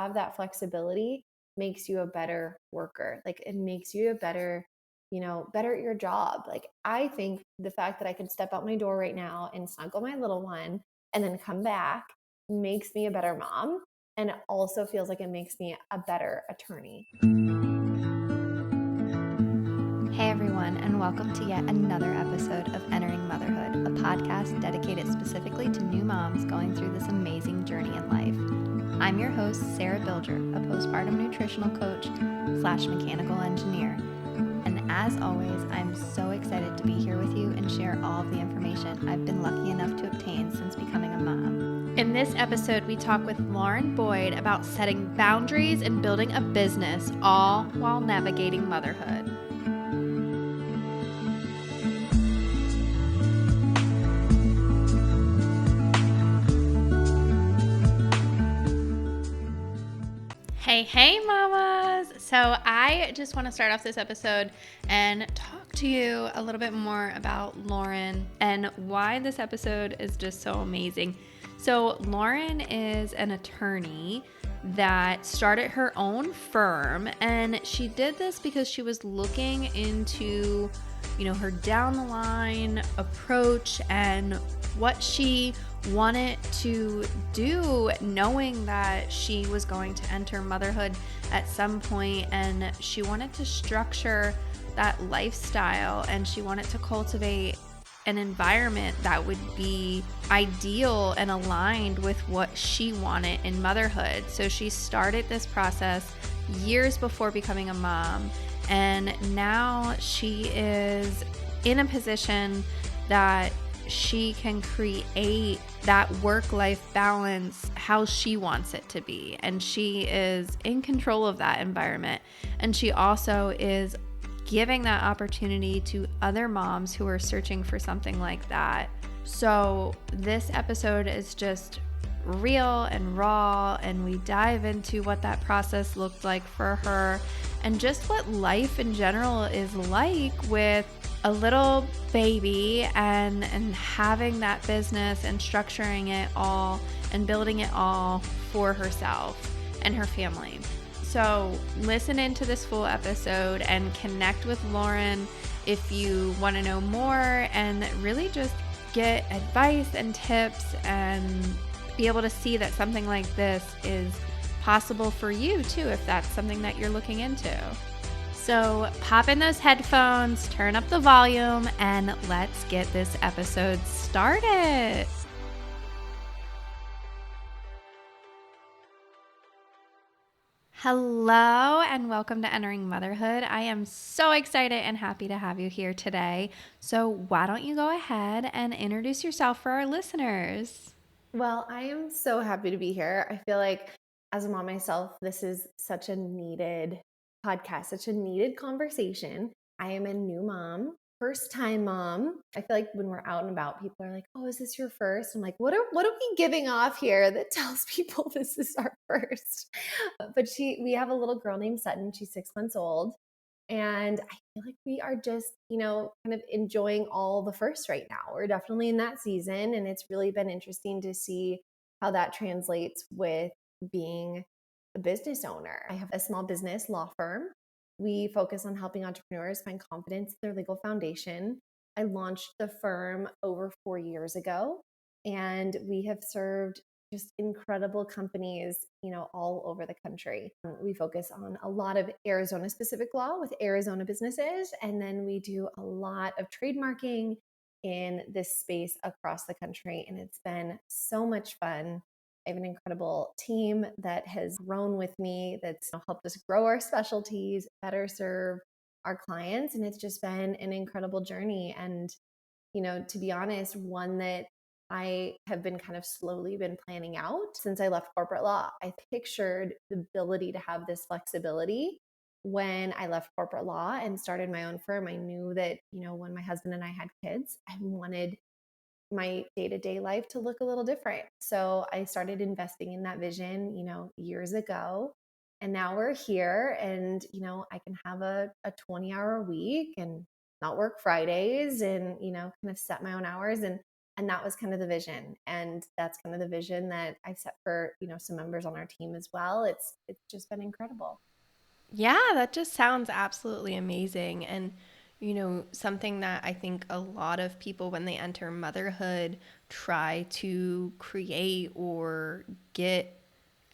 have that flexibility makes you a better worker. Like it makes you a better, better at your job. Like I think the fact that I can step out my door right now and snuggle my little one and then come back makes me a better mom. And it also feels like it makes me a better attorney. Hey everyone, and welcome to yet another episode of Entering Motherhood, a podcast dedicated specifically to new moms going through this amazing journey in life. I'm your host, Sarah Bilger, a postpartum nutritional coach / mechanical engineer. And as always, I'm so excited to be here with you and share all of the information I've been lucky enough to obtain since becoming a mom. In this episode, we talk with Lauren Boyd about setting boundaries and building a business, all while navigating motherhood. Hey, mamas! So I just want to start off this episode and talk to you a little bit more about Lauren and why this episode is just so amazing. So Lauren is an attorney that started her own firm, and she did this because she was looking into, her down the line approach and what she wanted to do, knowing that she was going to enter motherhood at some point, and she wanted to structure that lifestyle, and she wanted to cultivate an environment that would be ideal and aligned with what she wanted in motherhood. So she started this process years before becoming a mom, and now she is in a position that she can create that work-life balance how she wants it to be. And she is in control of that environment. And she also is giving that opportunity to other moms who are searching for something like that. So this episode is just real and raw, and we dive into what that process looked like for her and just what life in general is like with a little baby and having that business and structuring it all and building it all for herself and her family. So listen into this full episode and connect with Lauren if you want to know more and really just get advice and tips and be able to see that something like this is possible for you too, if that's something that you're looking into. So pop in those headphones, turn up the volume, and let's get this episode started. Hello and welcome to Entering Motherhood. I am so excited and happy to have you here today. So why don't you go ahead and introduce yourself for our listeners? Well, I am so happy to be here. I feel like as a mom myself, this is such a needed podcast, such a needed conversation. I am a new mom, first time mom. I feel like when we're out and about, people are like, "Oh, is this your first?" I'm like, what are we giving off here that tells people this is our first? But we have a little girl named Sutton. She's 6 months old. And I feel like we are just, kind of enjoying all the firsts right now. We're definitely in that season. And it's really been interesting to see how that translates with being a business owner. I have a small business law firm. We focus on helping entrepreneurs find confidence in their legal foundation. I launched the firm over 4 years ago, and we have served just incredible companies, all over the country. We focus on a lot of Arizona specific law with Arizona businesses. And then we do a lot of trademarking in this space across the country. And it's been so much fun. I have an incredible team that has grown with me, that's helped us grow our specialties, better serve our clients. And it's just been an incredible journey. And, to be honest, one that I have been kind of slowly been planning out since I left corporate law. I pictured the ability to have this flexibility when I left corporate law and started my own firm. I knew that, when my husband and I had kids, I wanted my day-to-day life to look a little different. So I started investing in that vision, years ago. And now we're here, and, I can have a 20-hour week and not work Fridays and, kind of set my own hours. And And that was kind of the vision. And that's kind of the vision that I set for, some members on our team as well. It's just been incredible. Yeah, that just sounds absolutely amazing. And, something that I think a lot of people, when they enter motherhood, try to create or get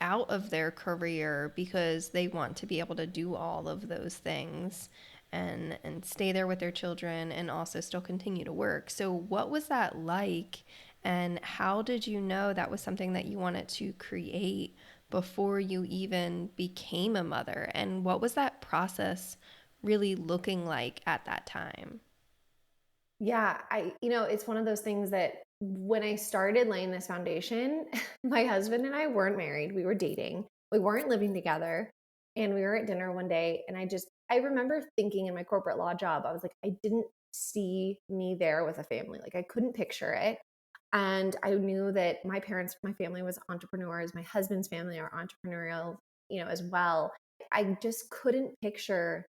out of their career because they want to be able to do all of those things and stay there with their children and also still continue to work. So what was that like, and how did you know that was something that you wanted to create before you even became a mother? And what was that process really looking like at that time? Yeah, it's one of those things that when I started laying this foundation, my husband and I weren't married. We were dating. We weren't living together. And we were at dinner one day. And I remember thinking in my corporate law job, I was like, I didn't see me there with a family. Like I couldn't picture it. And I knew that my family was entrepreneurs. My husband's family are entrepreneurial, as well. I just couldn't picture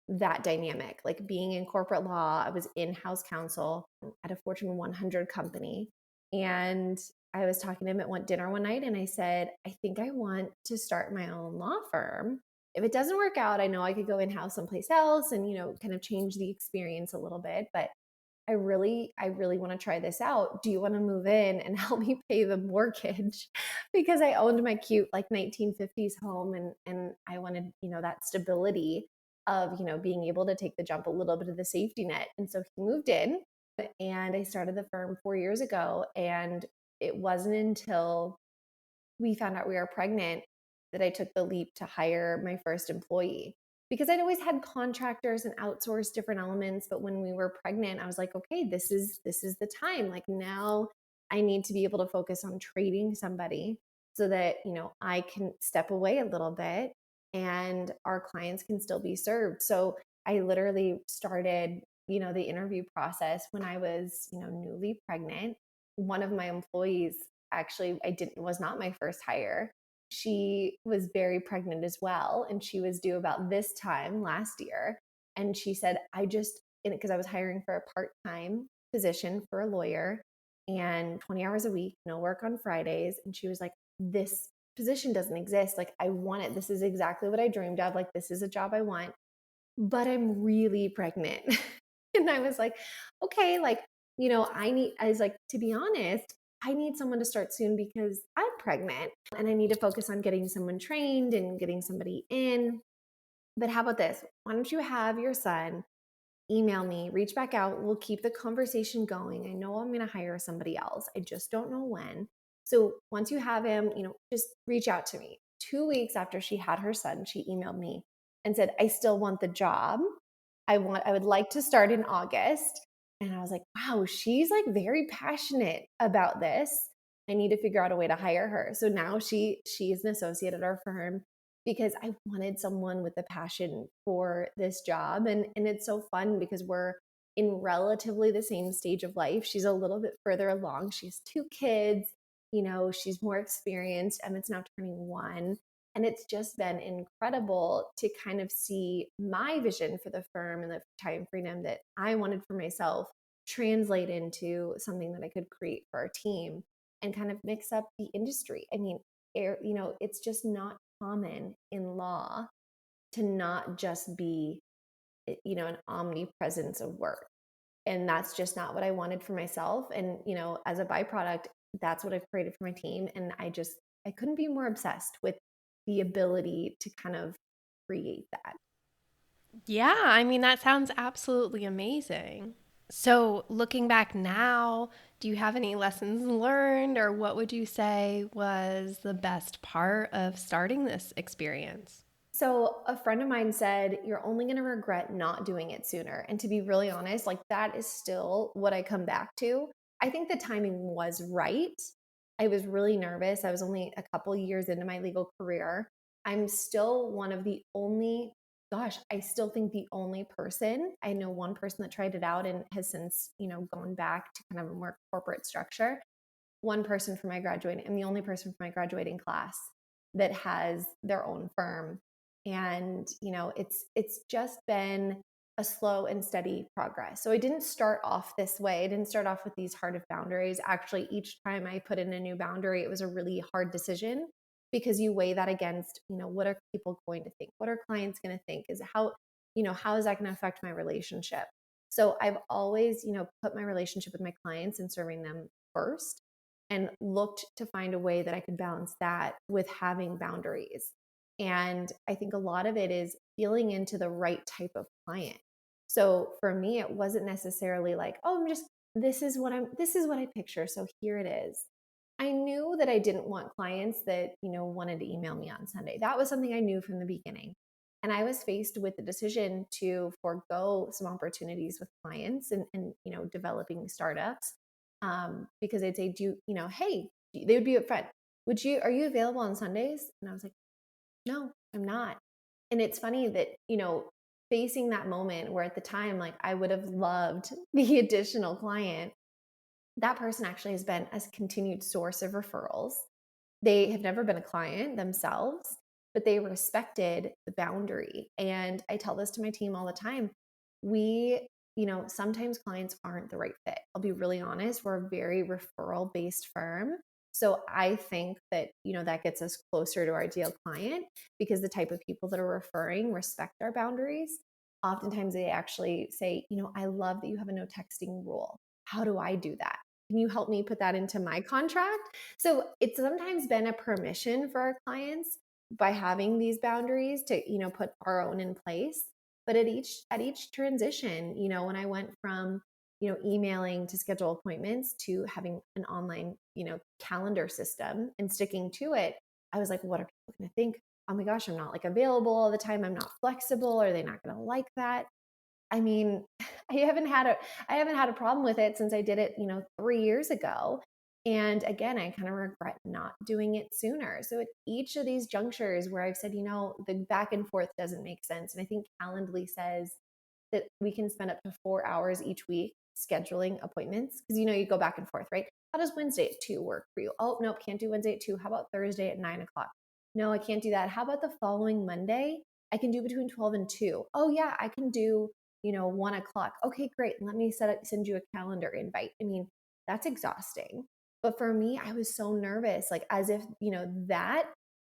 that dynamic, like being in corporate law. I was in-house counsel at a Fortune 100 company. And I was talking to him at one dinner one night and I said, I think I want to start my own law firm. If it doesn't work out, I know I could go in-house someplace else and, kind of change the experience a little bit. But I really want to try this out. Do you want to move in and help me pay the mortgage? Because I owned my cute like 1950s home and I wanted, that stability of, being able to take the jump, a little bit of the safety net. And so he moved in and I started the firm 4 years ago. And it wasn't until we found out we were pregnant that I took the leap to hire my first employee, because I'd always had contractors and outsourced different elements. But when we were pregnant, I was like, okay, this is the time. Like now I need to be able to focus on training somebody so that, I can step away a little bit and our clients can still be served. So I literally started, the interview process when I was, newly pregnant. One of my employees, actually, I didn't was not my first hire. She was very pregnant as well, and she was due about this time last year. And she said, I just, because I was hiring for a part-time position for a lawyer and 20 hours a week, no work on Fridays. And she was like, this position doesn't exist. Like, I want it. This is exactly what I dreamed of. Like, this is a job I want, but I'm really pregnant. And I was like, okay, like, I was like, to be honest, I need someone to start soon because I'm pregnant and I need to focus on getting someone trained and getting somebody in. But how about this? Why don't you have your son email me, reach back out. We'll keep the conversation going. I know I'm going to hire somebody else. I just don't know when. So once you have him, just reach out to me. 2 weeks after she had her son, she emailed me and said, I still want the job. I would like to start in August. And I was like, wow, she's like very passionate about this. I need to figure out a way to hire her. So now she is an associate at our firm because I wanted someone with a passion for this job. And it's so fun because we're in relatively the same stage of life. She's a little bit further along. She has 2 kids, she's more experienced. Emmett's now turning 1. And it's just been incredible to kind of see my vision for the firm and the time freedom that I wanted for myself translate into something that I could create for our team and kind of mix up the industry. I mean, it's just not common in law to not just be, an omnipresence of work. And that's just not what I wanted for myself. And, as a byproduct, that's what I've created for my team. And I couldn't be more obsessed with the ability to kind of create that. Yeah, I mean, that sounds absolutely amazing. So, looking back now, do you have any lessons learned, or what would you say was the best part of starting this experience? So a friend of mine said, you're only going to regret not doing it sooner. And to be really honest, like that is still what I come back to. I think the timing was right. I was really nervous. I was only a couple years into my legal career. I'm still one of the only, gosh, I still think the only person, I know one person that tried it out and has since, gone back to kind of a more corporate structure. One person from my graduating, I'm the only person from my graduating class that has their own firm. And it's just been a slow and steady progress. So I didn't start off this way. I didn't start off with these hard boundaries. Actually, each time I put in a new boundary, it was a really hard decision because you weigh that against, what are people going to think? What are clients going to think? How is that going to affect my relationship? So I've always, put my relationship with my clients and serving them first and looked to find a way that I could balance that with having boundaries. And I think a lot of it is feeling into the right type of client. So for me, it wasn't necessarily like, oh, this is what I picture. So here it is. I knew that I didn't want clients that, wanted to email me on Sunday. That was something I knew from the beginning. And I was faced with the decision to forego some opportunities with clients and developing startups. Because they'd say, hey, they would be upfront. Are you available on Sundays? And I was like, no, I'm not. And it's funny that, facing that moment where at the time, like I would have loved the additional client, that person actually has been a continued source of referrals. They have never been a client themselves, but they respected the boundary. And I tell this to my team all the time. Sometimes clients aren't the right fit. I'll be really honest. We're a very referral based firm. So I think that, that gets us closer to our ideal client because the type of people that are referring respect our boundaries. Oftentimes they actually say, I love that you have a no texting rule. How do I do that? Can you help me put that into my contract? So it's sometimes been a permission for our clients by having these boundaries to, put our own in place. But at each transition, when I went from, emailing to schedule appointments to having an online, calendar system and sticking to it, I was like, what are people going to think? Oh my gosh, I'm not like available all the time. I'm not flexible. Are they not going to like that? I mean, I haven't had a problem with it since I did it, 3 years ago. And again, I kind of regret not doing it sooner. So at each of these junctures where I've said, the back and forth doesn't make sense. And I think Calendly says that we can spend up to 4 hours each week scheduling appointments because you go back and forth, right? How does Wednesday at 2 work for you? Oh, nope, can't do Wednesday at 2. How about Thursday at 9 o'clock? No, I can't do that. How about the following Monday? I can do between 12 and 2. Oh yeah, I can do 1 o'clock. Okay, great. Let me send you a calendar invite. I mean, that's exhausting. But for me, I was so nervous, like as if, that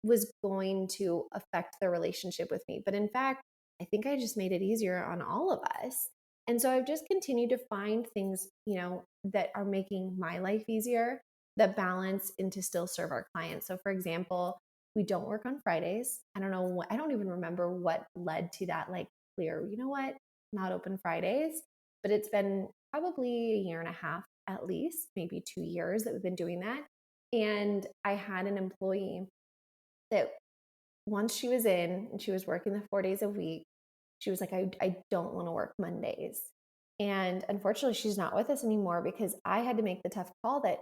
was going to affect the relationship with me. But in fact, I think I just made it easier on all of us. And so I've just continued to find things, that are making my life easier, that balance and to still serve our clients. So for example, we don't work on Fridays. I don't even remember what led to that, like clear, not open Fridays, but it's been probably a year and a half at least, maybe 2 years that we've been doing that. And I had an employee that once she was in and she was working the 4 days a week, she was like, I don't want to work Mondays. And unfortunately, she's not with us anymore because I had to make the tough call that,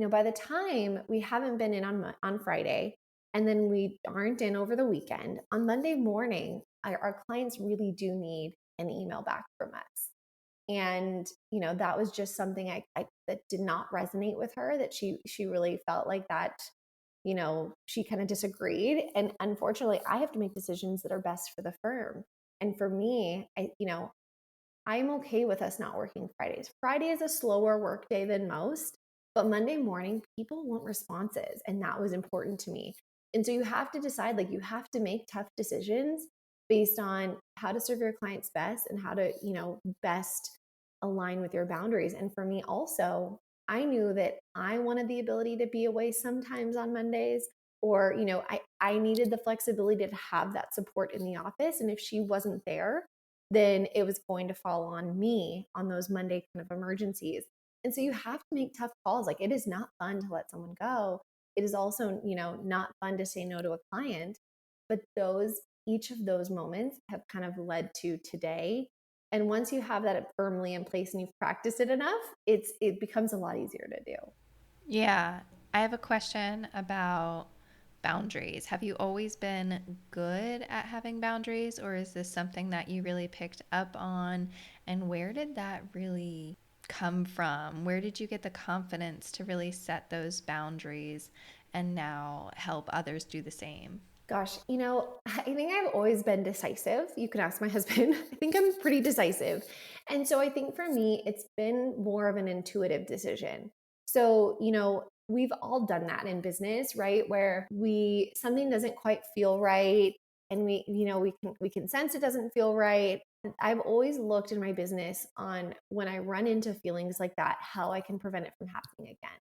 by the time we haven't been in on Friday, and then we aren't in over the weekend, on Monday morning, our clients really do need an email back from us. And, that was just something I that did not resonate with her, that she really felt like that, she kind of disagreed. And unfortunately, I have to make decisions that are best for the firm. And for me, I'm okay with us not working Fridays. Friday is a slower work day than most, but Monday morning, people want responses. And that was important to me. And so you have to decide, like, you have to make tough decisions based on how to serve your clients best and how to, best align with your boundaries. And for me also, I knew that I wanted the ability to be away sometimes on Mondays, or, I needed the flexibility to have that support in the office. And if she wasn't there, then it was going to fall on me on those Monday kind of emergencies. And so you have to make tough calls. Like, it is not fun to let someone go. It is also, not fun to say no to a client. But each of those moments have kind of led to today. And once you have that firmly in place and you've practiced it enough, it becomes a lot easier to do. Yeah. I have a question about boundaries. Have you always been good at having boundaries, or is this something that you really picked up on? And where did that really come from? Where did you get the confidence to really set those boundaries and now help others do the same? Gosh, I think I've always been decisive. You can ask my husband. I think I'm pretty decisive. And so I think for me, it's been more of an intuitive decision. So, we've all done that in business, right? Where something doesn't quite feel right and we can sense it doesn't feel right. I've always looked in my business on when I run into feelings like that, how I can prevent it from happening again.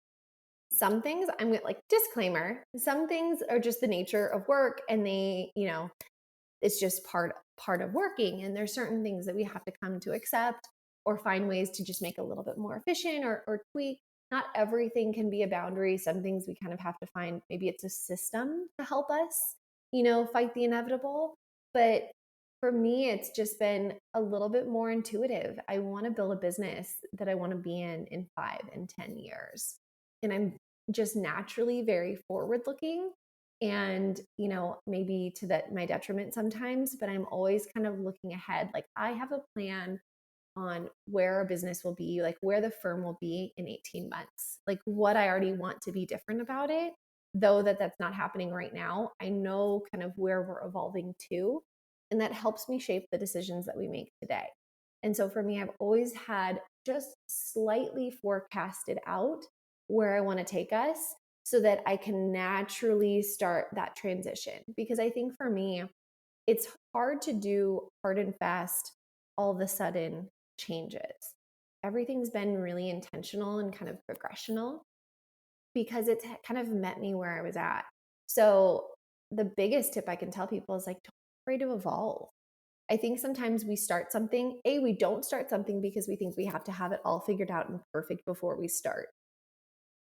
Some things I'm like disclaimer, some things are just the nature of work and it's just part of working, and there's certain things that we have to come to accept or find ways to just make a little bit more efficient or tweak. Not everything can be a boundary. Some things we kind of have to find, maybe it's a system to help us, fight the inevitable. But for me, it's just been a little bit more intuitive. I want to build a business that I want to be in 5 and 10 years. And I'm just naturally very forward looking, and maybe to that my detriment sometimes, but I'm always kind of looking ahead. Like, I have a plan on where our business will be, like where the firm will be in 18 months, like what I already want to be different about it, though that's not happening right now. I know kind of where we're evolving to, and that helps me shape the decisions that we make today. And so for me, I've always had just slightly forecasted out where I want to take us so that I can naturally start that transition. Because I think for me, it's hard to do hard and fast, all of a sudden changes. Everything's been really intentional and kind of progressional because it's kind of met me where I was at. So the biggest tip I can tell people is like, don't be afraid to evolve. I think sometimes we don't start something because we think we have to have it all figured out and perfect before we start.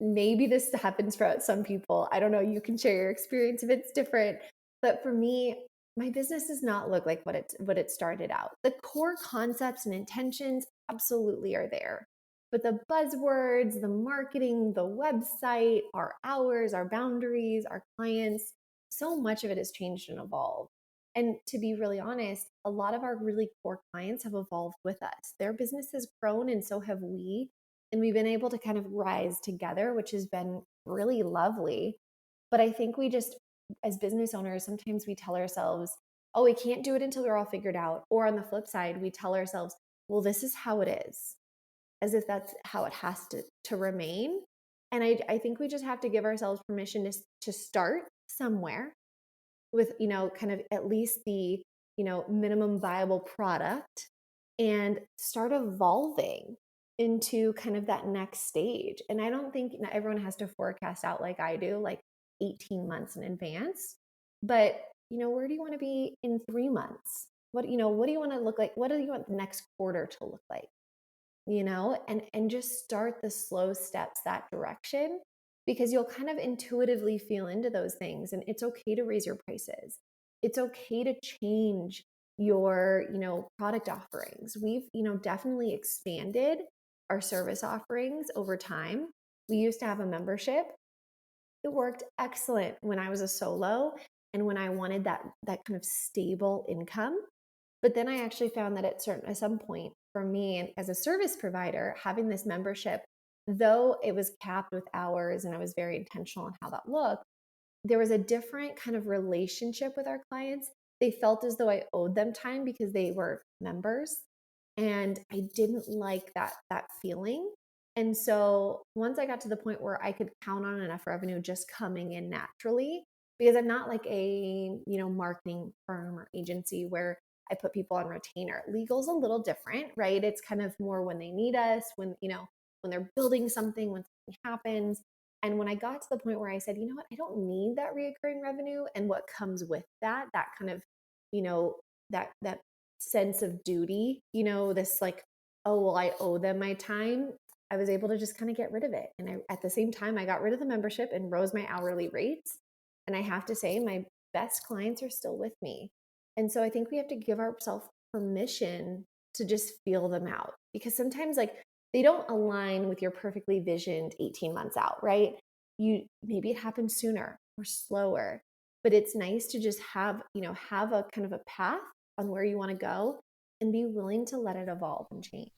Maybe this happens for some people. I don't know. You can share your experience if it's different. But for me, my business does not look like what it started out. The core concepts and intentions absolutely are there. But the buzzwords, the marketing, the website, our hours, our boundaries, our clients, so much of it has changed and evolved. And to be really honest, a lot of our really core clients have evolved with us. Their business has grown and so have we, and we've been able to kind of rise together, which has been really lovely. But I think we just, as business owners, sometimes we tell ourselves, oh, we can't do it until we're all figured out. Or on the flip side, we tell ourselves, well, this is how it is, as if that's how it has to remain. And I think we just have to give ourselves permission to start somewhere with, kind of at least the, minimum viable product, and start evolving into kind of that next stage. And I don't think not everyone has to forecast out like I do, like 18 months in advance. But, where do you want to be in 3 months? What do you want to look like? What do you want the next quarter to look like? And just start the slow steps that direction, because you'll kind of intuitively feel into those things. And it's okay to raise your prices. It's okay to change your, product offerings. We've, definitely expanded our service offerings over time. We used to have a membership. It worked excellent when I was a solo and when I wanted that kind of stable income. But then I actually found that at some point for me, and as a service provider, having this membership, though it was capped with hours and I was very intentional on how that looked, there was a different kind of relationship with our clients. They felt as though I owed them time because they were members, and I didn't like that feeling. And so once I got to the point where I could count on enough revenue just coming in naturally, because I'm not like a, marketing firm or agency where I put people on retainer. Legal's a little different, right? It's kind of more when they need us, when they're building something, when something happens. And when I got to the point where I said, you know what, I don't need that reoccurring revenue and what comes with that kind of, that sense of duty, this like, oh, well, I owe them my time. I was able to just kind of get rid of it. And at the same time, I got rid of the membership and rose my hourly rates. And I have to say, my best clients are still with me. And so I think we have to give ourselves permission to just feel them out, because sometimes like they don't align with your perfectly visioned 18 months out, right? Maybe it happens sooner or slower, but it's nice to just have a kind of a path on where you want to go and be willing to let it evolve and change.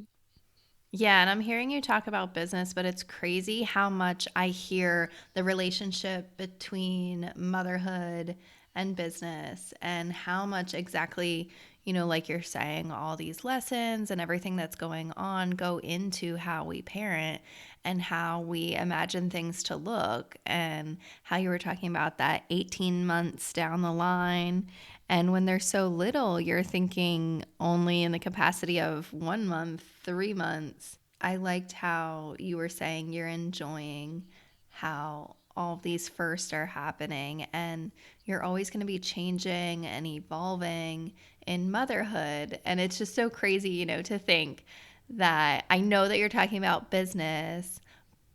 Yeah, and I'm hearing you talk about business, but it's crazy how much I hear the relationship between motherhood and business, and how much exactly, like you're saying, all these lessons and everything that's going on go into how we parent and how we imagine things to look, and how you were talking about that 18 months down the line. And when they're so little, you're thinking only in the capacity of 1 month, 3 months. I liked how you were saying you're enjoying how all of these firsts are happening, and you're always going to be changing and evolving in motherhood. And it's just so crazy, to think that I know that you're talking about business,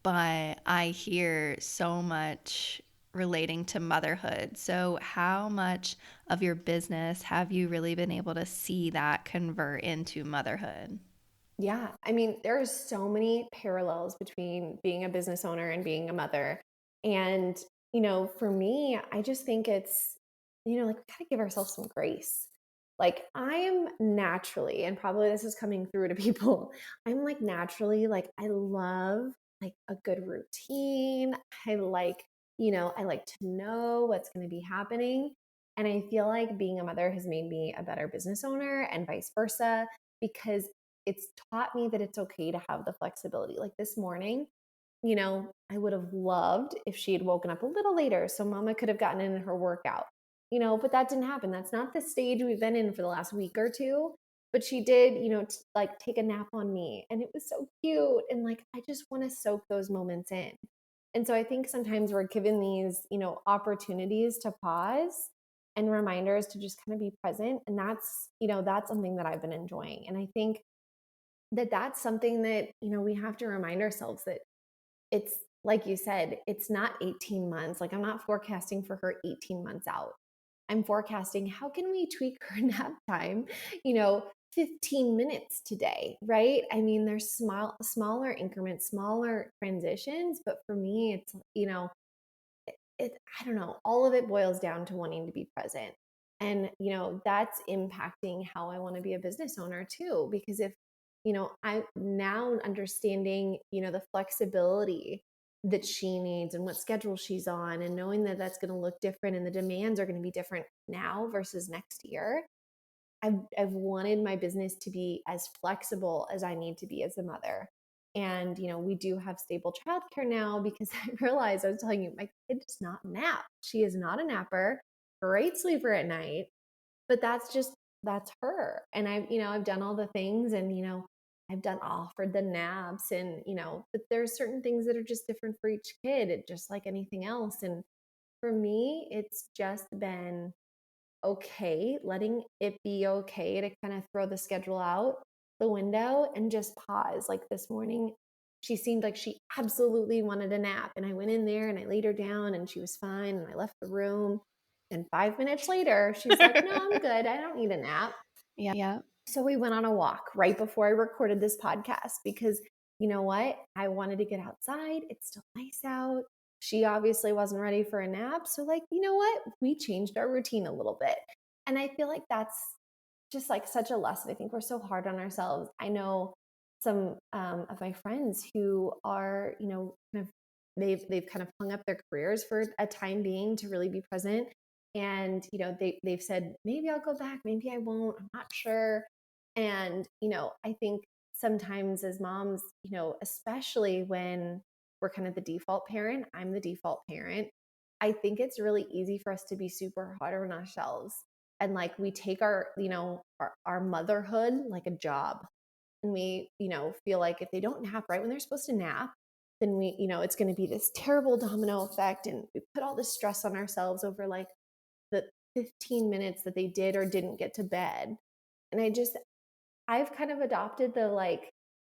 but I hear so much relating to motherhood. So, how much of your business have you really been able to see that convert into motherhood? Yeah. I mean, there are so many parallels between being a business owner and being a mother. And, for me, I just think it's, like we gotta give ourselves some grace. Like I am naturally, and probably this is coming through to people, I'm like naturally like I love like a good routine. I like to know what's going to be happening. And I feel like being a mother has made me a better business owner and vice versa because it's taught me that it's okay to have the flexibility. Like this morning, I would have loved if she had woken up a little later so mama could have gotten in her workout, but that didn't happen. That's not the stage we've been in for the last week or two. But she did, like take a nap on me and it was so cute. And like, I just want to soak those moments in. And so I think sometimes we're given these, opportunities to pause and reminders to just kind of be present. And that's something that I've been enjoying. And I think that that's something that, we have to remind ourselves that it's like you said, it's not 18 months. Like I'm not forecasting for her 18 months out. I'm forecasting how can we tweak her nap time, you know, 15 minutes today, right? I mean, there's smaller increments, smaller transitions, but for me, it's, I don't know, all of it boils down to wanting to be present. And, that's impacting how I want to be a business owner too. Because if, I'm now understanding, the flexibility that she needs and what schedule she's on, and knowing that that's going to look different and the demands are going to be different now versus next year. I've wanted my business to be as flexible as I need to be as a mother. And, we do have stable childcare now because I realized I was telling you, my kid does not nap. She is not a napper, great sleeper at night, but that's her. And I've done all the things and, I've done offered the naps and, but there's certain things that are just different for each kid, just like anything else. And for me, it's just been okay, letting it be okay to kind of throw the schedule out the window and just pause. Like this morning, she seemed like she absolutely wanted a nap. And I went in there and I laid her down and she was fine. And I left the room. And 5 minutes later, she's like, no, I'm good. I don't need a nap. Yeah. So we went on a walk right before I recorded this podcast because you know what? I wanted to get outside. It's still nice out. She obviously wasn't ready for a nap. So, like, you know what? We changed our routine a little bit. And I feel like that's just like such a lesson. I think we're so hard on ourselves. I know some of my friends who are, kind of they've kind of hung up their careers for a time being to really be present. And they've said maybe I'll go back, maybe I won't. I'm not sure. And I think sometimes as moms, especially when we're kind of the default parent, I'm the default parent. I think it's really easy for us to be super hard on ourselves and like we take our motherhood like a job, and we feel like if they don't nap right when they're supposed to nap, then we it's going to be this terrible domino effect, and we put all this stress on ourselves over like the 15 minutes that they did or didn't get to bed. And I've kind of adopted the like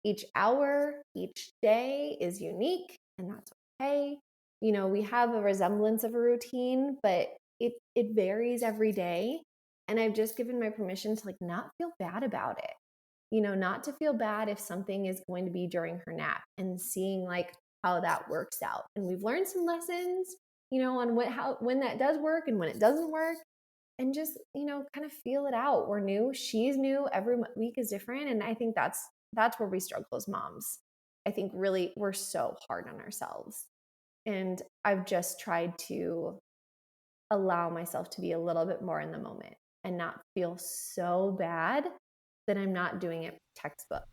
each hour, each day is unique, and that's okay. We have a resemblance of a routine, but it varies every day. And I've just given my permission to like not feel bad about it. Not to feel bad if something is going to be during her nap, and seeing like how that works out. And we've learned some lessons, on when that does work and when it doesn't work, and just kind of feel it out. We're new, she's new, every week is different. And I think that's where we struggle as moms. I think really we're so hard on ourselves. And I've just tried to allow myself to be a little bit more in the moment and not feel so bad that I'm not doing it textbook.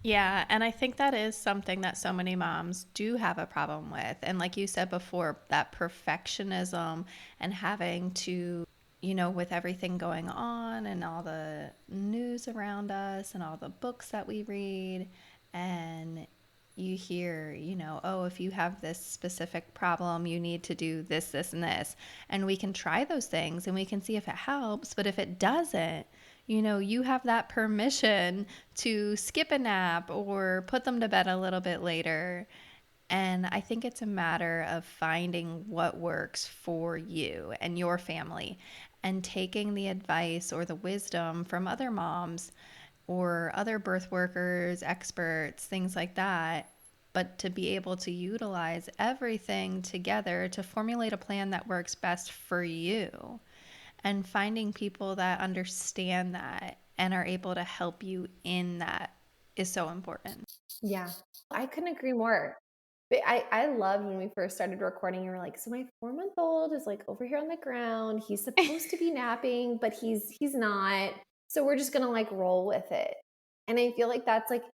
Yeah, and I think that is something that so many moms do have a problem with. And like you said before, that perfectionism and having to, with everything going on and all the news around us and all the books that we read, and you hear, oh, if you have this specific problem, you need to do this, this, and this. And we can try those things and we can see if it helps. But if it doesn't, you have that permission to skip a nap or put them to bed a little bit later. And I think it's a matter of finding what works for you and your family and taking the advice or the wisdom from other moms or other birth workers, experts, things like that. But to be able to utilize everything together to formulate a plan that works best for you, and finding people that understand that and are able to help you in that is so important. Yeah, I couldn't agree more. But I loved when we first started recording. You were like, "So my 4 month old is like over here on the ground. He's supposed to be napping, but he's not. So we're just gonna like roll with it." And I feel like that's like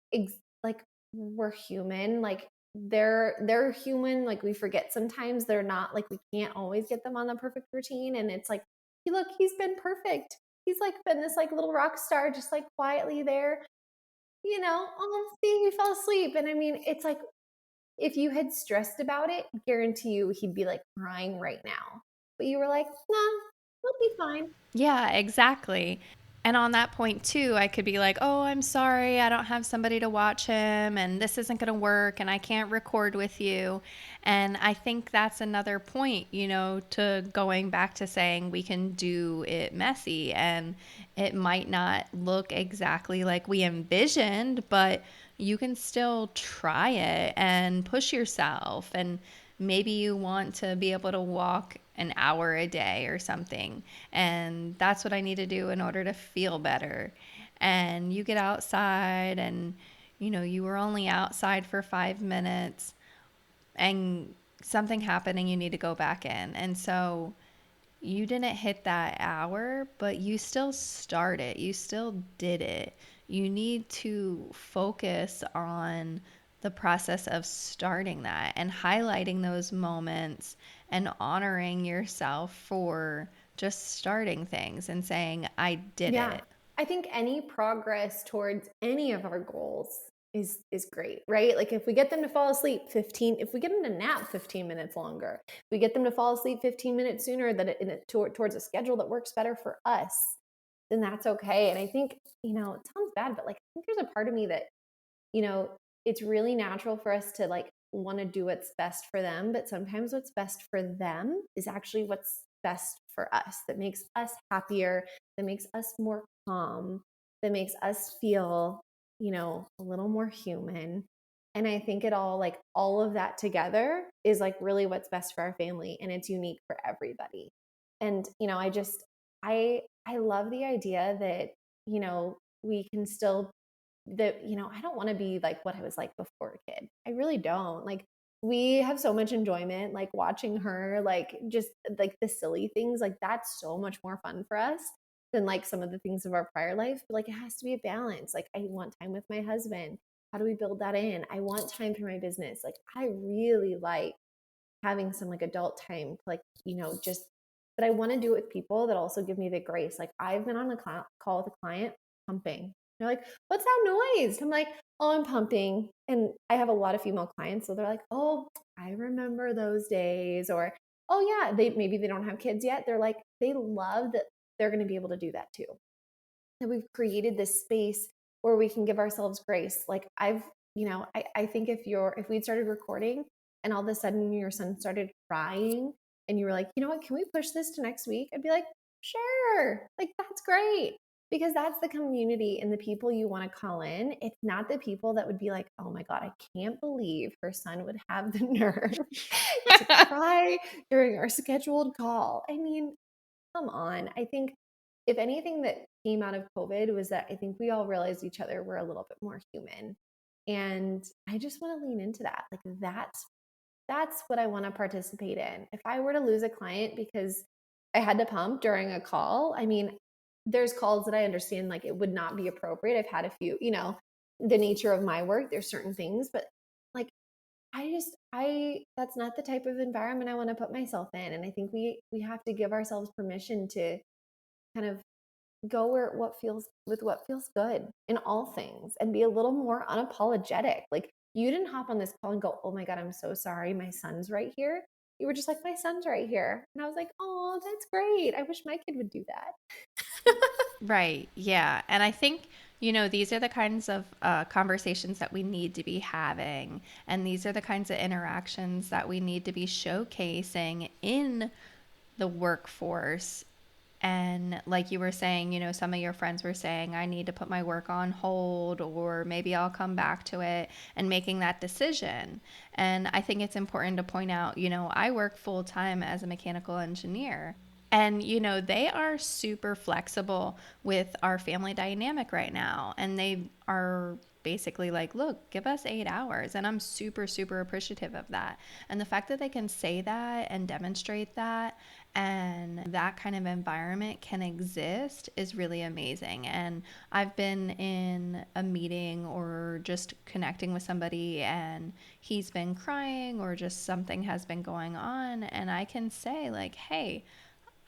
like we're human. Like they're human. Like we forget sometimes they're not, like we can't always get them on the perfect routine. And it's like, hey, look, he's been perfect. He's like been this like little rock star, just like quietly there. Oh, see, he fell asleep. And I mean, it's like if you had stressed about it, guarantee you he'd be like crying right now. But you were like, nah, he'll be fine. Yeah, exactly. And on that point, too, I could be like, oh, I'm sorry, I don't have somebody to watch him, and this isn't going to work, and I can't record with you. And I think that's another point, to going back to saying we can do it messy, and it might not look exactly like we envisioned, but you can still try it and push yourself. And maybe you want to be able to walk an hour a day or something. And that's what I need to do in order to feel better. And you get outside and, you were only outside for 5 minutes and something happened and you need to go back in. And so you didn't hit that hour, but you still started. You still did it. You need to focus on the process of starting that and highlighting those moments and honoring yourself for just starting things and saying, I did Yeah. it. I think any progress towards any of our goals is great, right? Like if we get them to fall asleep 15, if we get them to nap 15 minutes longer, if we get them to fall asleep 15 minutes sooner towards a schedule that works better for us, then that's okay. And I think, it sounds bad, but like I think there's a part of me that, you know, it's really natural for us to like want to do what's best for them, but sometimes what's best for them is actually what's best for us, that makes us happier, that makes us more calm, that makes us feel, a little more human. And I think it all, like all of that together is like really what's best for our family, and it's unique for everybody. And, I love the idea that, we can still that, I don't want to be like what I was like before a kid. I really don't. Like we have so much enjoyment like watching her, like just like the silly things, like that's so much more fun for us than like some of the things of our prior life. But like it has to be a balance. Like I want time with my husband. How do we build that in? I want time for my business. Like I really like having some like adult time, like, just, but I want to do it with people that also give me the grace. Like I've been on a call with a client pumping. They're like, what's that noise? I'm like, oh, I'm pumping. And I have a lot of female clients. So they're like, oh, I remember those days. Or, oh yeah, maybe they don't have kids yet. They're like, they love that they're going to be able to do that too. And we've created this space where we can give ourselves grace. Like I think if we'd started recording and all of a sudden your son started crying and you were like, you know what, can we push this to next week? I'd be like, sure, like that's great. Because that's the community and the people you want to call in. It's not the people that would be like, oh my God, I can't believe her son would have the nerve to cry during our scheduled call. I mean, come on. I think if anything that came out of COVID was that I think we all realized each other were a little bit more human. And I just want to lean into that. Like that's that's what I want to participate in. If I were to lose a client because I had to pump during a call, I mean, there's calls that I understand like it would not be appropriate. I've had a few, the nature of my work, there's certain things, but like I that's not the type of environment I want to put myself in. And I think we have to give ourselves permission to kind of go where what feels good in all things and be a little more unapologetic. Like you didn't hop on this call and go, "Oh my God, I'm so sorry. My son's right here." You were just like, "My son's right here." And I was like, "Oh, that's great. I wish my kid would do that." Right. Yeah. And I think, these are the kinds of conversations that we need to be having. And these are the kinds of interactions that we need to be showcasing in the workforce. And like you were saying, some of your friends were saying, I need to put my work on hold, or maybe I'll come back to it, and making that decision. And I think it's important to point out, I work full time as a mechanical engineer. And, they are super flexible with our family dynamic right now. And they are basically like, look, give us 8 hours. And I'm super, super appreciative of that. And the fact that they can say that and demonstrate that and that kind of environment can exist is really amazing. And I've been in a meeting or just connecting with somebody and he's been crying or just something has been going on. And I can say, like, hey,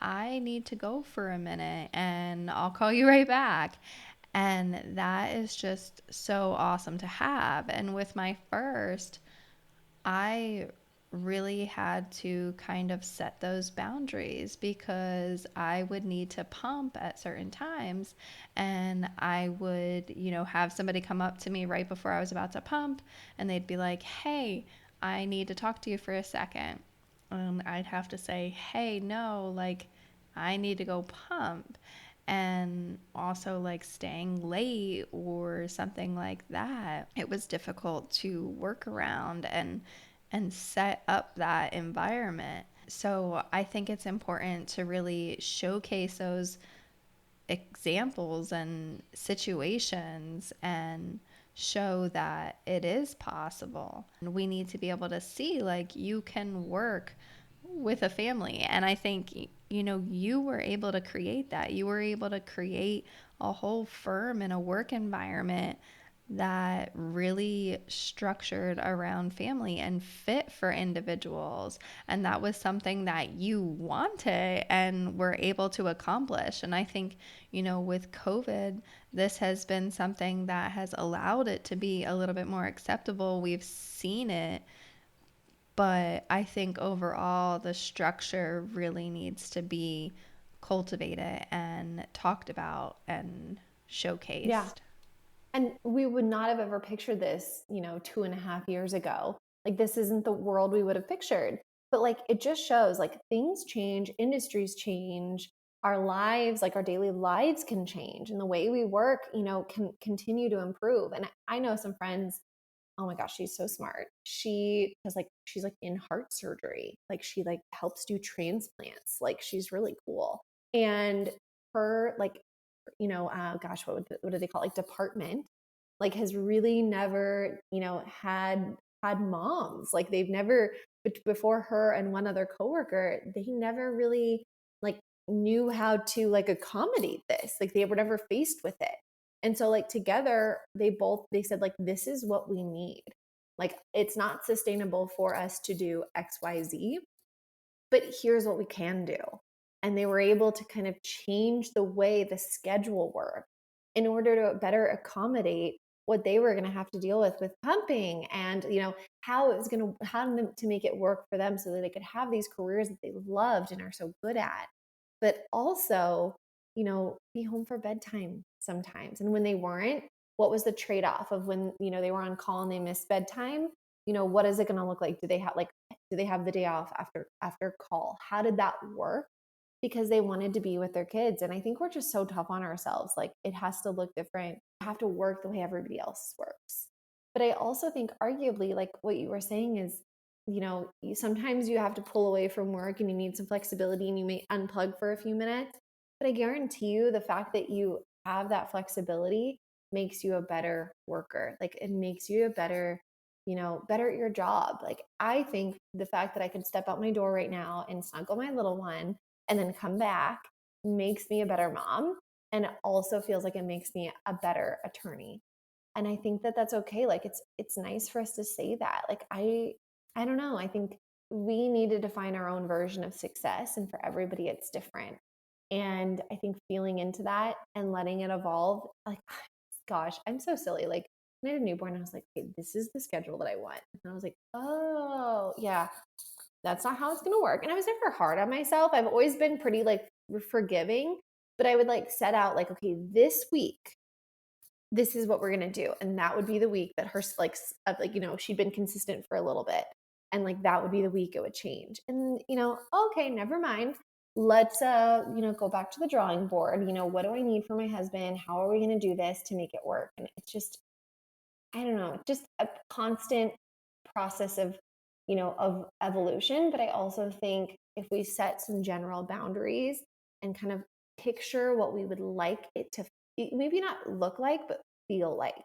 I need to go for a minute and I'll call you right back. And that is just so awesome to have. And with my first, I really had to kind of set those boundaries because I would need to pump at certain times and I would, have somebody come up to me right before I was about to pump and they'd be like, "Hey, I need to talk to you for a second." And I'd have to say, "Hey, no, like I need to go pump." And also like staying late or something like that. It was difficult to work around and set up that environment. So I think it's important to really showcase those examples and situations and show that it is possible. And we need to be able to see like you can work with a family. And I think, you were able to create that. You were able to create a whole firm and a work environment that really structured around family and fit for individuals. And that was something that you wanted and were able to accomplish. And I think, with COVID, this has been something that has allowed it to be a little bit more acceptable. We've seen it, but I think overall the structure really needs to be cultivated and talked about and Yeah. showcased. And we would not have ever pictured this, 2.5 years ago. Like, this isn't the world we would have pictured. But like, it just shows like things change, industries change, our lives, like our daily lives can change, and the way we work, can continue to improve. And I know some friends, oh my gosh, she's so smart. She's like in heart surgery. Like, she like helps do transplants. Like, she's really cool. And her like gosh, what do they call it? Like department, like has really never, had moms. Like they've never before her and one other coworker, they never really like knew how to like accommodate this. Like they were never faced with it. And so like together, they said like this is what we need. Like it's not sustainable for us to do XYZ, but here's what we can do. And they were able to kind of change the way the schedule worked in order to better accommodate what they were going to have to deal with pumping, and how it was going to how to make it work for them so that they could have these careers that they loved and are so good at, but also be home for bedtime sometimes. And when they weren't, what was the trade-off of when they were on call and they missed bedtime? What is it going to look like? Do they have the day off after call? How did that work? Because they wanted to be with their kids. And I think we're just so tough on ourselves. Like, it has to look different. You have to work the way everybody else works. But I also think arguably, like what you were saying is, sometimes you have to pull away from work and you need some flexibility and you may unplug for a few minutes. But I guarantee you the fact that you have that flexibility makes you a better worker. Like, it makes you a better better at your job. Like, I think the fact that I could step out my door right now and snuggle my little one and then come back makes me a better mom. And it also feels like it makes me a better attorney. And I think that that's okay. Like, it's nice for us to say that. Like, I don't know. I think we need to define our own version of success, and for everybody it's different. And I think feeling into that and letting it evolve, like, gosh, I'm so silly. Like, when I had a newborn, I was like, okay, this is the schedule that I want. And I was like, oh, yeah, that's not how it's going to work. And I was never hard on myself. I've always been pretty like forgiving, but I would like set out like, okay, this week, this is what we're going to do. And that would be the week that her, like, she'd been consistent for a little bit. And like, that would be the week it would change. And, okay, never mind. Let's, go back to the drawing board. What do I need from my husband? How are we going to do this to make it work? And it's just, I don't know, just a constant process of evolution. But I also think if we set some general boundaries and kind of picture what we would like it to maybe not look like, but feel like,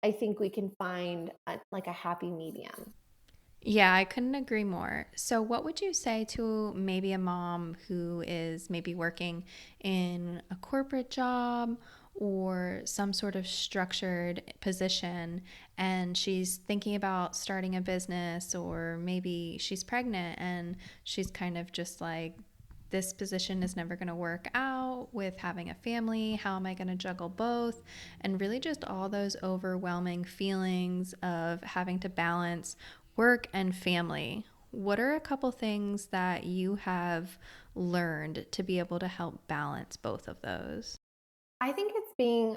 I think we can find like a happy medium. Yeah, I couldn't agree more. So, what would you say to maybe a mom who is maybe working in a corporate job or some sort of structured position, and she's thinking about starting a business, or maybe she's pregnant and she's kind of just like, this position is never going to work out with having a family. How am I going to juggle both? And really, just all those overwhelming feelings of having to balance work and family. What are a couple things that you have learned to be able to help balance both of those? I think it's being,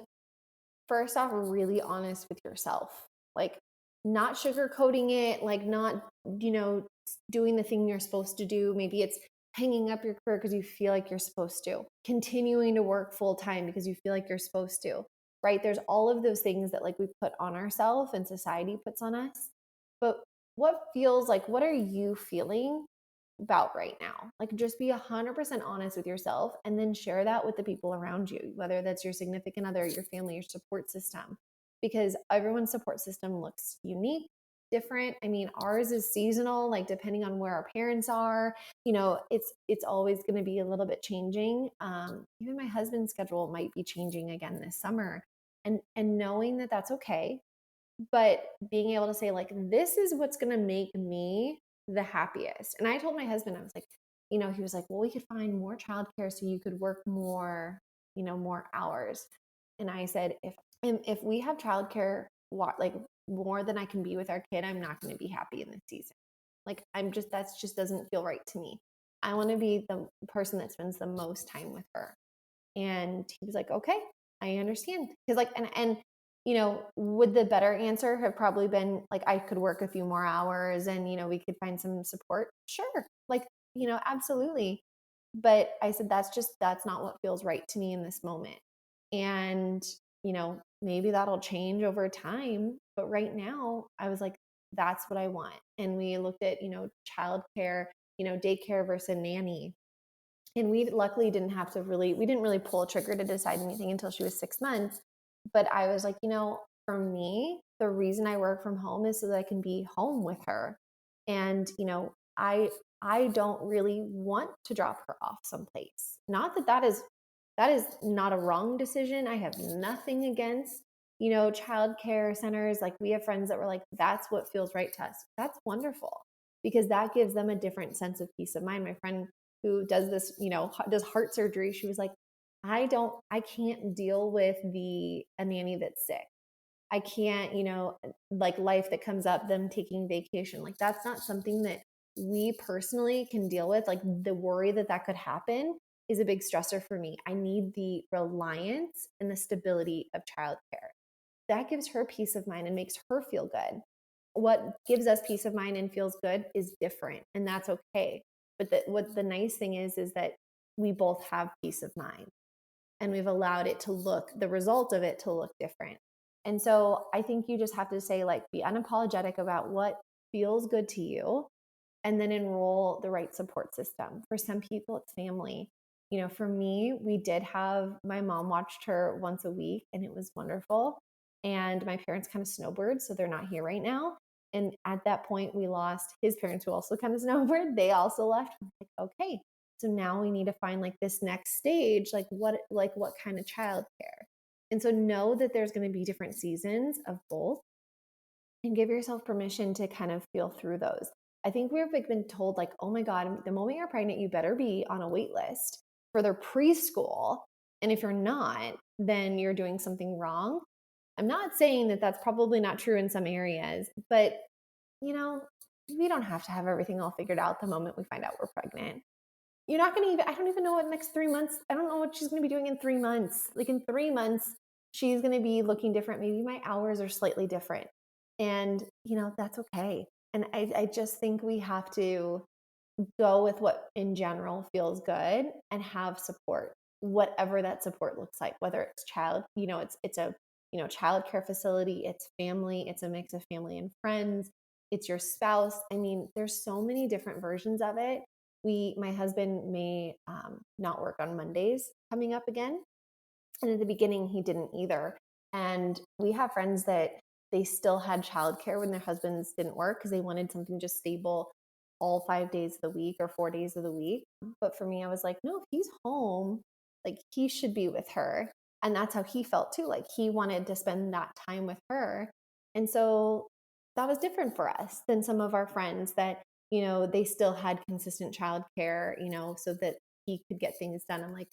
first off, really honest with yourself. Like, not sugarcoating it, like, not, doing the thing you're supposed to do. Maybe it's hanging up your career because you feel like you're supposed to, continuing to work full time because you feel like you're supposed to, right? There's all of those things that like we put on ourselves and society puts on us. But what are you feeling about right now? Like, just be 100% honest with yourself and then share that with the people around you, whether that's your significant other, your family, your support system, because everyone's support system looks unique, different. I mean, ours is seasonal, like depending on where our parents are, it's always going to be a little bit changing. Even my husband's schedule might be changing again this summer, and knowing that that's okay, but being able to say like, this is what's going to make me the happiest. And I told my husband, I was like, he was like, well, we could find more childcare so you could work more, more hours. And I said, if we have childcare, like more than I can be with our kid, I'm not going to be happy in this season. Like, that's just doesn't feel right to me. I want to be the person that spends the most time with her. And he was like, okay, I understand. Because like, and would the better answer have probably been like, I could work a few more hours and we could find some support? Sure. Like, absolutely. But I said, that's not what feels right to me in this moment. And maybe that'll change over time, but right now I was like, that's what I want. And we looked at childcare, daycare versus a nanny. And we luckily didn't have to we didn't really pull a trigger to decide anything until she was 6 months. But I was like, for me, the reason I work from home is so that I can be home with her. And, I don't really want to drop her off someplace. Not that that is not a wrong decision. I have nothing against, childcare centers. Like, we have friends that were like, that's what feels right to us. That's wonderful, because that gives them a different sense of peace of mind. My friend who does this, does heart surgery, she was like, I can't deal with a nanny that's sick. I can't, like, life that comes up, them taking vacation. Like, that's not something that we personally can deal with. Like, the worry that could happen is a big stressor for me. I need the reliance and the stability of childcare. That gives her peace of mind and makes her feel good. What gives us peace of mind and feels good is different, and that's okay. But what the nice thing is that we both have peace of mind, and we've allowed the result of it to look different. And so I think you just have to say, like, be unapologetic about what feels good to you, and then enroll the right support system. For some people, it's family. For me, we did have my mom watched her once a week, and it was wonderful. And my parents kind of snowbird, so they're not here right now. And at that point, we lost his parents, who also kind of snowbird. They also left. I'm like, okay, so now we need to find like this next stage, like what kind of childcare. And so know that there's going to be different seasons of both, and give yourself permission to kind of feel through those. I think we've like been told like, oh my God, the moment you're pregnant, you better be on a wait list for their preschool. And if you're not, then you're doing something wrong. I'm not saying that that's probably not true in some areas, but we don't have to have everything all figured out the moment we find out we're pregnant. You're not going to even, I don't even know what next 3 months, I don't know what she's going to be doing in 3 months. Like in 3 months, she's going to be looking different. Maybe my hours are slightly different. And, that's okay. And I just think we have to go with what in general feels good and have support, whatever that support looks like, whether it's it's a, childcare facility, it's family, it's a mix of family and friends, it's your spouse. I mean, there's so many different versions of it. My husband may not work on Mondays coming up again. And at the beginning, he didn't either. And we have friends that they still had childcare when their husbands didn't work because they wanted something just stable all 5 days of the week or 4 days of the week. But for me, I was like, no, if he's home, like he should be with her. And that's how he felt too. Like he wanted to spend that time with her. And so that was different for us than some of our friends that, they still had consistent childcare, so that he could get things done. I'm like,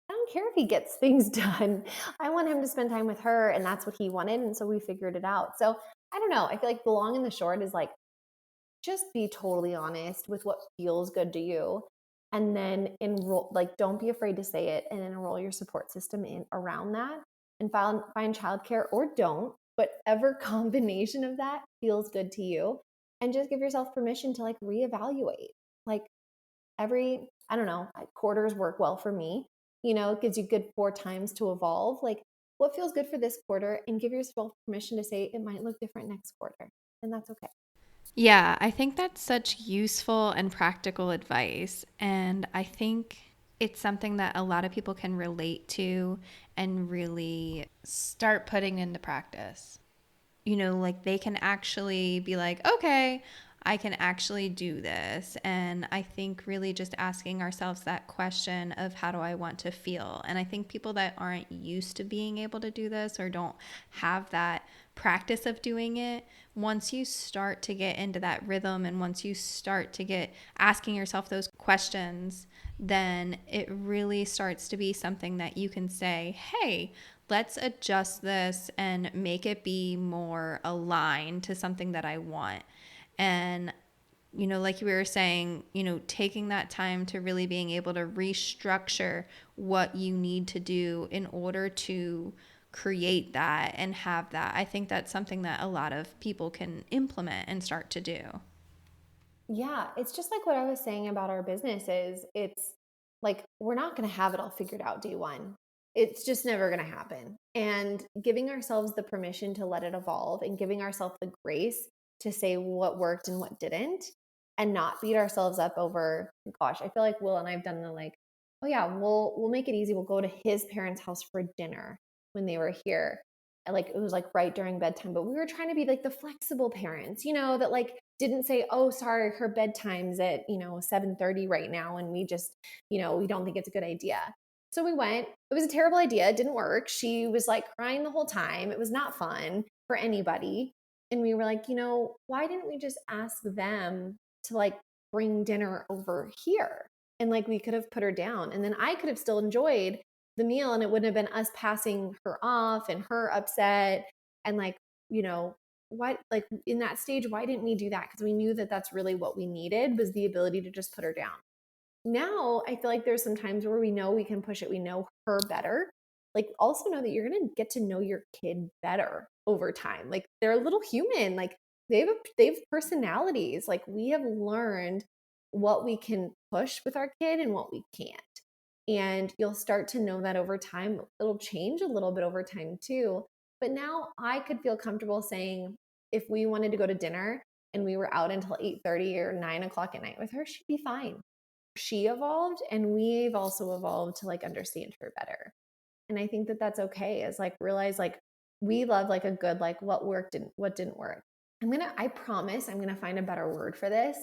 I don't care if he gets things done. I want him to spend time with her, and that's what he wanted. And so we figured it out. So I don't know. I feel like the long and the short is like, just be totally honest with what feels good to you. And then enroll, like, don't be afraid to say it and enroll your support system in around that, and find childcare, or don't, whatever combination of that feels good to you. And just give yourself permission to like reevaluate. Like, I don't know, quarters work well for me. It gives you good 4 times to evolve. Like, what feels good for this quarter, and give yourself permission to say it might look different next quarter. And that's okay. Yeah, I think that's such useful and practical advice. And I think it's something that a lot of people can relate to and really start putting into practice. Like they can actually be like, okay, I can actually do this. And I think really just asking ourselves that question of how do I want to feel? And I think people that aren't used to being able to do this or don't have that practice of doing it, once you start to get into that rhythm and once you start to get asking yourself those questions, then it really starts to be something that you can say, hey, let's adjust this and make it be more aligned to something that I want. And, like we were saying, taking that time to really being able to restructure what you need to do in order to create that and have that. I think that's something that a lot of people can implement and start to do. Yeah, it's just like what I was saying about our businesses. It's like we're not going to have it all figured out day one. It's just never going to happen. And giving ourselves the permission to let it evolve, and giving ourselves the grace to say what worked and what didn't, and not beat ourselves up over, gosh, I feel like Will and I've done the like, oh yeah, we'll make it easy. We'll go to his parents' house for dinner when they were here. And like it was like right during bedtime, but we were trying to be like the flexible parents, that like didn't say, oh, sorry, her bedtime's at, 7:30 right now. And we just, we don't think it's a good idea. So we went. It was a terrible idea. It didn't work. She was like crying the whole time. It was not fun for anybody. And we were like, why didn't we just ask them to like bring dinner over here? And like we could have put her down. And then I could have still enjoyed the meal, and it wouldn't have been us passing her off and her upset. And like, why, like in that stage, why didn't we do that? Because we knew that that's really what we needed, was the ability to just put her down. Now I feel like there's some times where we know we can push it. We know her better. Like, also know that you're going to get to know your kid better over time. Like, they're a little human. Like, they have personalities. Like, we have learned what we can push with our kid and what we can't. And you'll start to know that over time. It'll change a little bit over time too. But now I could feel comfortable saying, if we wanted to go to dinner and we were out until 8:30 or 9 o'clock at night with her, she'd be fine. She evolved, and we've also evolved to like understand her better. And I think that that's okay, is like realize like we love like a good, like what worked and what didn't work. I promise I'm gonna find a better word for this.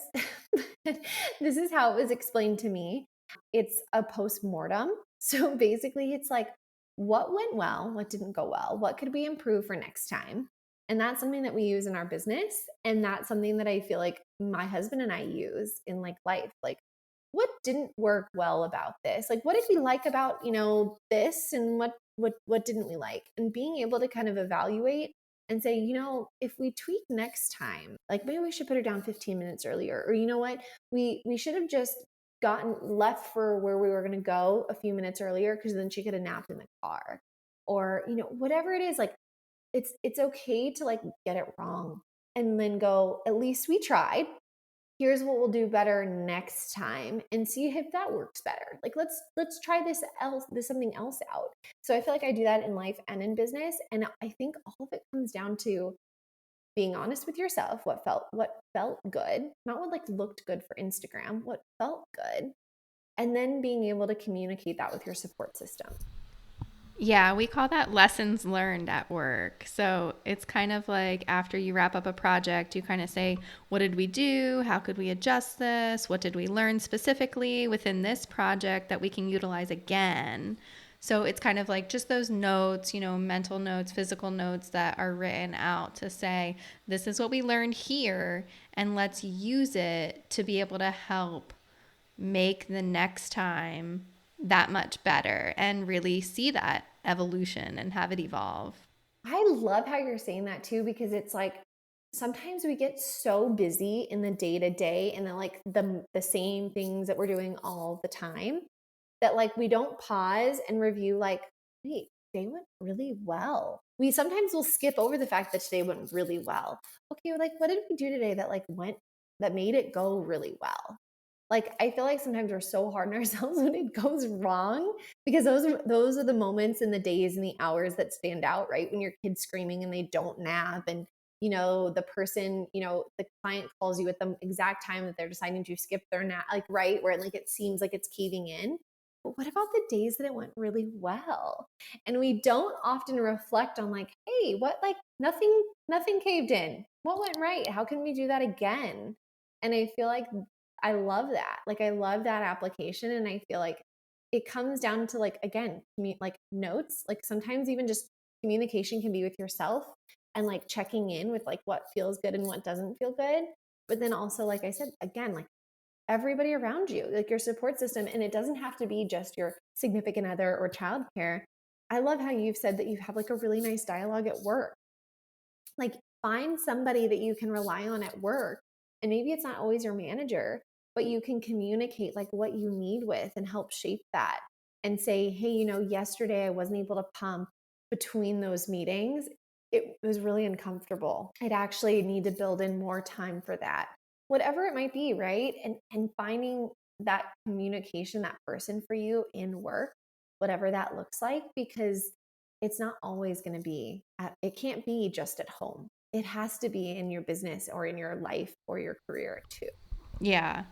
This is how it was explained to me. It's a post-mortem. So basically it's like, what went well, what didn't go well, what could we improve for next time? And that's something that we use in our business. And that's something that I feel like my husband and I use in like life. Like, what didn't work well about this? Like, what did we like about, this, and what didn't we like? And being able to kind of evaluate and say, if we tweak next time, like maybe we should put her down 15 minutes earlier, or you know what, we should have just gotten left for where we were going to go a few minutes earlier because then she could have napped in the car, or whatever it is. Like, it's okay to like get it wrong and then go, at least we tried. Here's what we'll do better next time, and see if that works better. Like, let's try this something else out. So I feel like I do that in life and in business, and I think all of it comes down to being honest with yourself. What felt good, not what like looked good for Instagram, what felt good, and then being able to communicate that with your support system. Yeah, we call that lessons learned at work. So it's kind of like after you wrap up a project, you kind of say, what did we do? How could we adjust this? What did we learn specifically within this project that we can utilize again? So it's kind of like just those notes, mental notes, physical notes that are written out to say, this is what we learned here, and let's use it to be able to help make the next time that much better and really see that evolution and have it evolve. I love how you're saying that too, because it's like sometimes we get so busy in the day to day and then like the same things that we're doing all the time, that like we don't pause and review like, wait, today went really well. We sometimes will skip over the fact that today went really well. Okay, like what did we do today that like went that made it go really well? Like, I feel like sometimes we're so hard on ourselves when it goes wrong, because those are the moments and the days and the hours that stand out, right? When your kid's screaming and they don't nap, and the person, the client calls you at the exact time that they're deciding to skip their nap, like right where like it seems like it's caving in. But what about the days that it went really well? And we don't often reflect on like, hey, what, like nothing caved in. What went right? How can we do that again? And I feel like I love that. Like, I love that application. And I feel like it comes down to like, again, like notes, like sometimes even just communication can be with yourself and like checking in with like what feels good and what doesn't feel good. But then also, like I said, again, like everybody around you, like your support system. And it doesn't have to be just your significant other or childcare. I love how you've said that you have like a really nice dialogue at work. Like, find somebody that you can rely on at work. And maybe it's not always your manager, but you can communicate like what you need with and help shape that, and say, hey, yesterday I wasn't able to pump between those meetings. It was really uncomfortable. I'd actually need to build in more time for that. Whatever it might be, right? And finding that communication, that person for you in work, whatever that looks like, because it's not always going to be it can't be just at home. It has to be in your business or in your life or your career too. Yeah.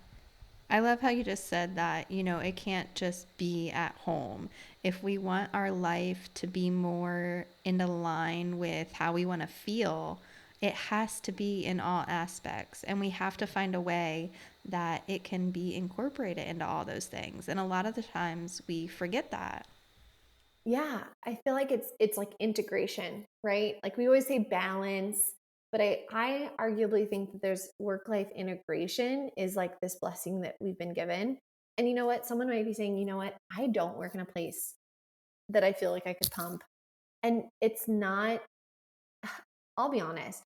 I love how you just said that, it can't just be at home. If we want our life to be more in line with how we want to feel, it has to be in all aspects. And we have to find a way that it can be incorporated into all those things. And a lot of the times we forget that. Yeah, I feel like it's like integration, right? Like we always say balance, but I arguably think that there's work life integration is like this blessing that we've been given. And you know what? Someone might be saying, you know what? I don't work in a place that I feel like I could pump. And it's not, I'll be honest,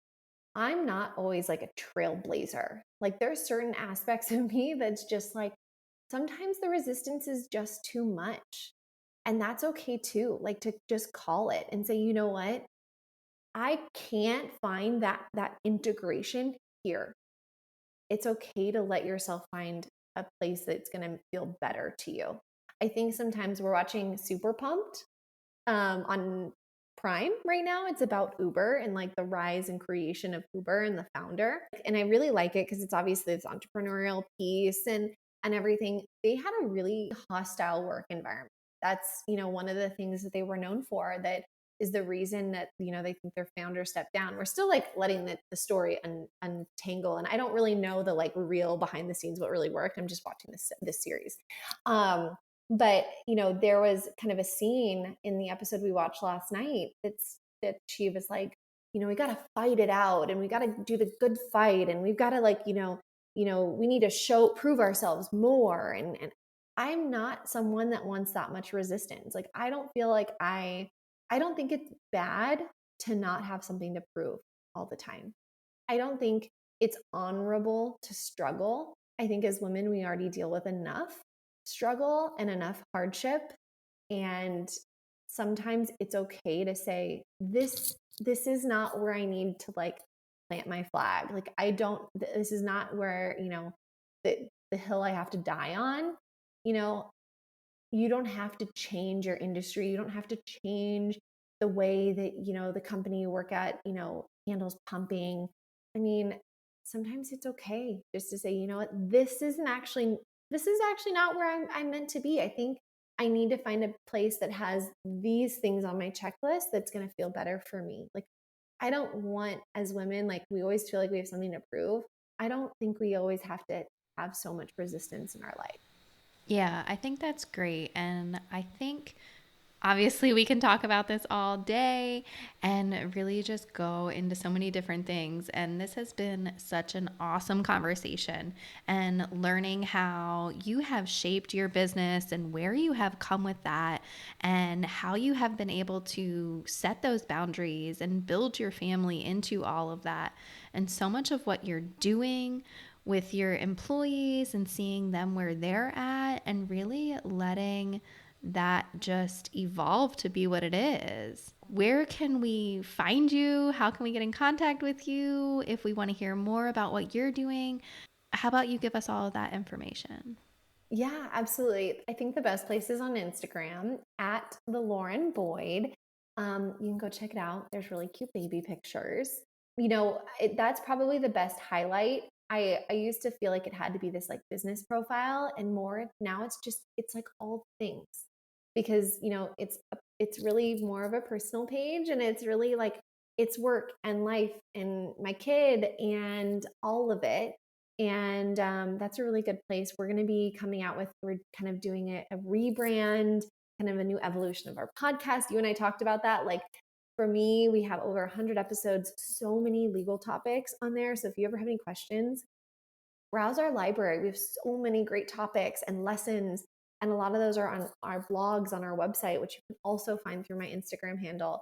I'm not always like a trailblazer. Like there's certain aspects of me that's just like sometimes the resistance is just too much. And that's okay too. Like to just call it and say, you know what? I can't find that integration here. It's okay to let yourself find a place that's going to feel better to you. I think sometimes we're watching Super Pumped on Prime right now. It's about Uber and like the rise and creation of Uber and the founder. And I really like it because it's obviously this entrepreneurial piece and everything. They had a really hostile work environment. That's, one of the things that they were known for, that is the reason that, they think their founder stepped down. We're still like letting the story untangle. And I don't really know the like real behind the scenes, what really worked. I'm just watching this series. But there was kind of a scene in the episode we watched last night that she was like, we got to fight it out, and we got to do the good fight, and we've got to like, we need to prove ourselves more. And I'm not someone that wants that much resistance. Like, I don't feel like I don't think it's bad to not have something to prove all the time. I don't think it's honorable to struggle. I think as women, we already deal with enough struggle and enough hardship. And sometimes it's okay to say, this is not where I need to like plant my flag. Like, this is not where, the hill I have to die on. You don't have to change your industry. You don't have to change the way that, the company you work at, handles pumping. I mean, sometimes it's okay just to say, you know what, this is actually not where I'm meant to be. I think I need to find a place that has these things on my checklist that's going to feel better for me. Like, I don't want, as women, like, we always feel like we have something to prove. I don't think we always have to have so much resistance in our life. Yeah, I think that's great. And I think obviously we can talk about this all day and really just go into so many different things. And this has been such an awesome conversation, and learning how you have shaped your business and where you have come with that, and how you have been able to set those boundaries and build your family into all of that. And so much of what you're doing with your employees and seeing them where they're at, and really letting that just evolve to be what it is. Where can we find you? How can we get in contact with you if we want to hear more about what you're doing? How about you give us all of that information? Yeah, absolutely. I think the best place is on Instagram at the Lauren Boyd. You can go check it out. There's really cute baby pictures. That's probably the best highlight. I used to feel like it had to be this like business profile, and more now it's like all things, because it's really more of a personal page, and it's really like it's work and life and my kid and all of it. And that's a really good place. We're going to be we're kind of doing a rebrand, kind of a new evolution of our podcast. You and I talked about that. Like, for me, we have over 100 episodes, so many legal topics on there. So if you ever have any questions, browse our library. We have so many great topics and lessons. And a lot of those are on our blogs on our website, which you can also find through my Instagram handle.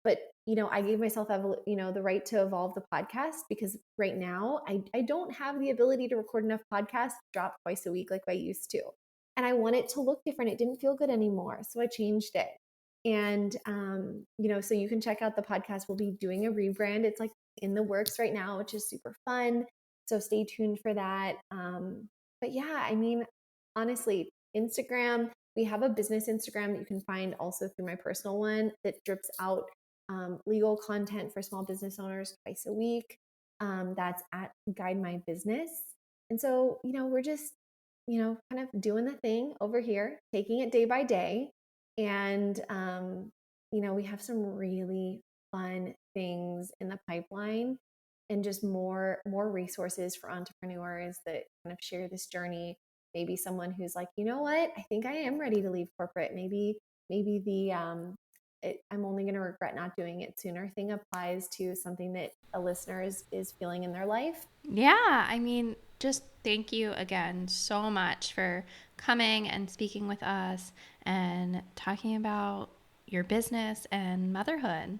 But, I gave myself, the right to evolve the podcast, because right now I don't have the ability to record enough podcasts, drop twice a week like I used to. And I want it to look different. It didn't feel good anymore. So I changed it. And, so you can check out the podcast. We'll be doing a rebrand. It's like in the works right now, which is super fun. So stay tuned for that. But yeah, I mean, honestly, Instagram, we have a business Instagram that you can find also through my personal one that drips out legal content for small business owners twice a week. That's at Guide My Business. And so, we're just, kind of doing the thing over here, taking it day by day. And, we have some really fun things in the pipeline, and just more resources for entrepreneurs that kind of share this journey. Maybe someone who's like, you know what, I think I am ready to leave corporate. Maybe the I'm only going to regret not doing it sooner thing applies to something that a listener is feeling in their life. Yeah, I mean, just thank you again so much for coming and speaking with us and talking about your business and motherhood.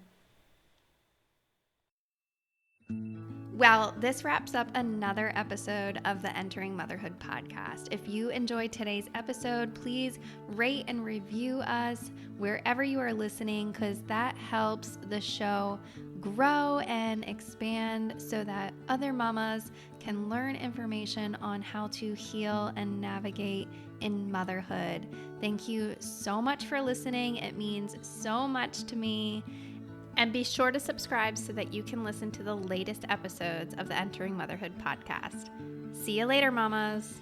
Well, this wraps up another episode of the Entering Motherhood podcast. If you enjoyed today's episode, please rate and review us wherever you are listening, because that helps the show grow and expand so that other mamas can learn information on how to heal and navigate in motherhood. Thank you so much for listening. It means so much to me. And be sure to subscribe so that you can listen to the latest episodes of the Entering Motherhood podcast. See you later, mamas.